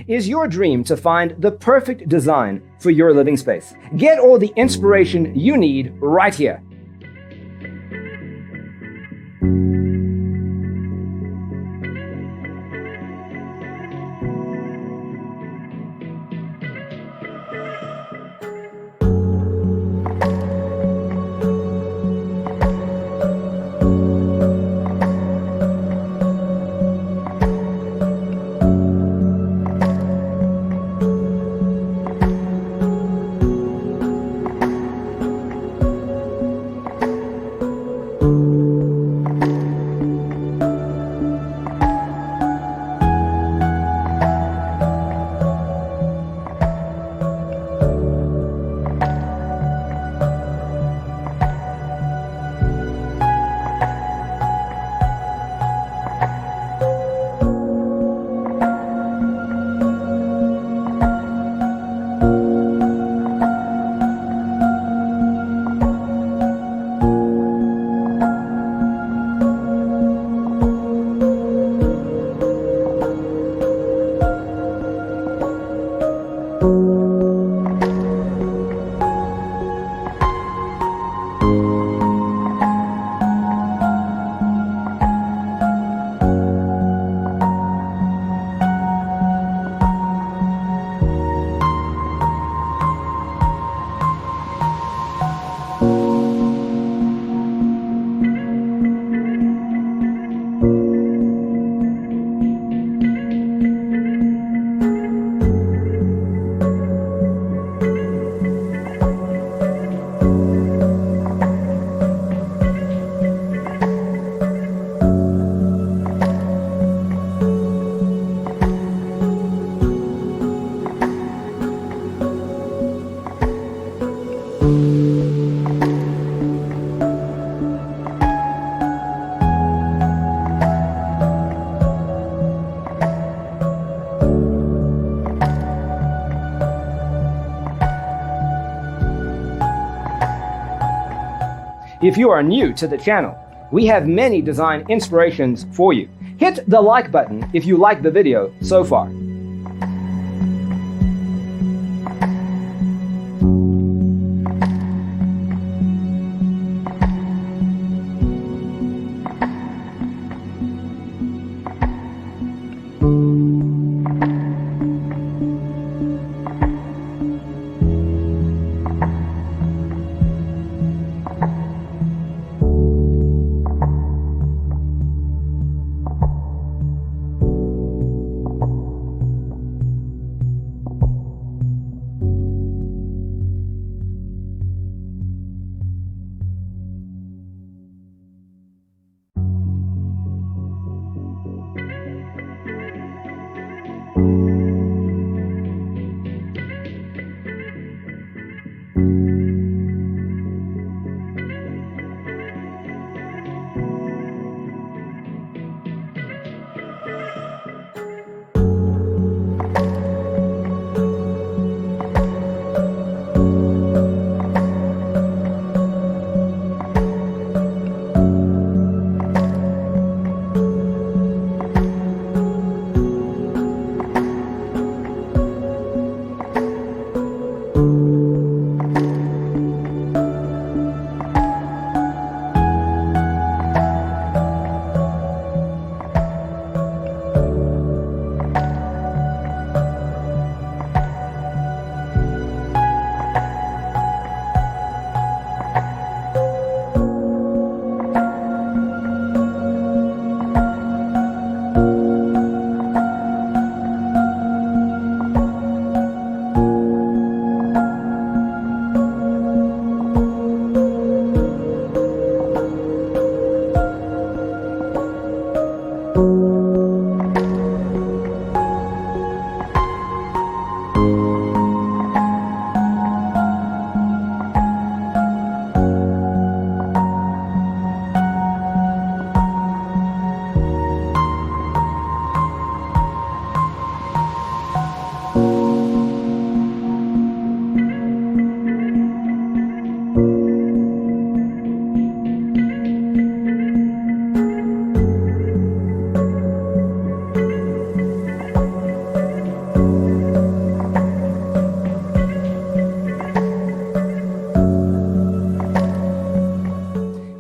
Is your dream to find the perfect design for your living space? Get all the inspiration you need right here. If you are new to the channel, we have many design inspirations for you. Hit the like button if you like the video so far.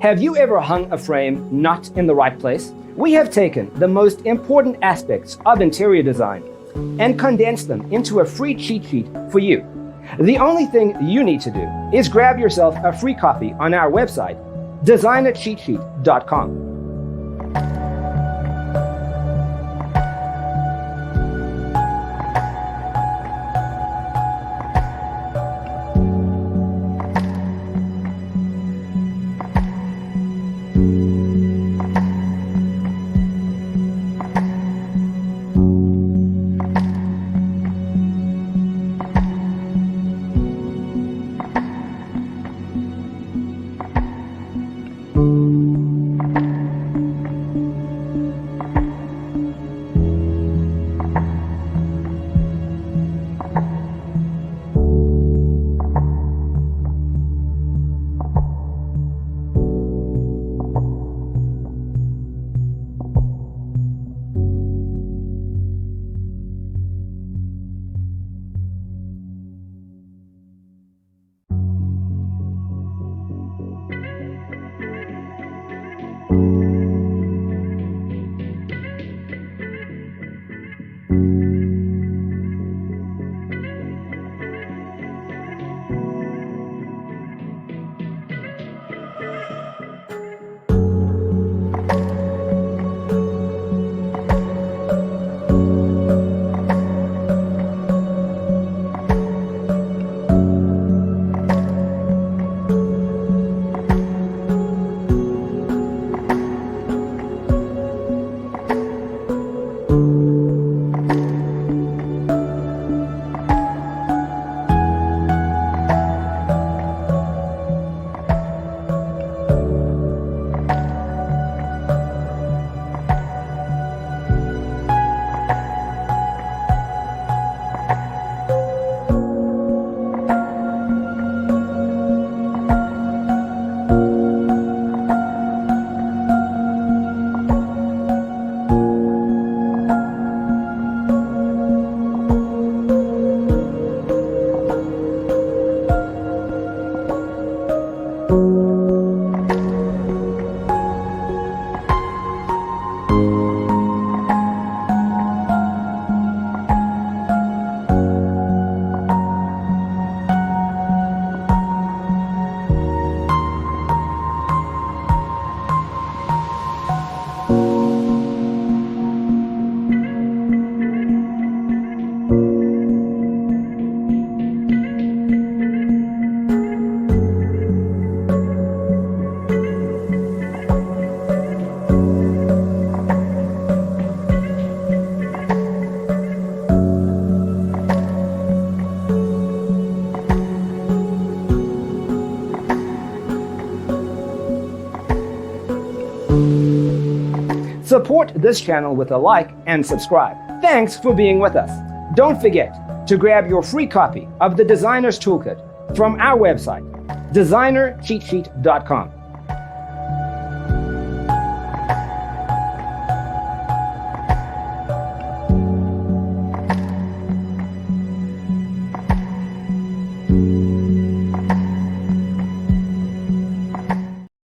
Have you ever hung a frame not in the right place? We have taken the most important aspects of interior design and condensed them into a free cheat sheet for you. The only thing you need to do is grab yourself a free copy on our website, designercheatsheet.com. Support this channel with a like and subscribe. Thanks for being with us. Don't forget to grab your free copy of the Designer's Toolkit from our website, designercheatsheet.com.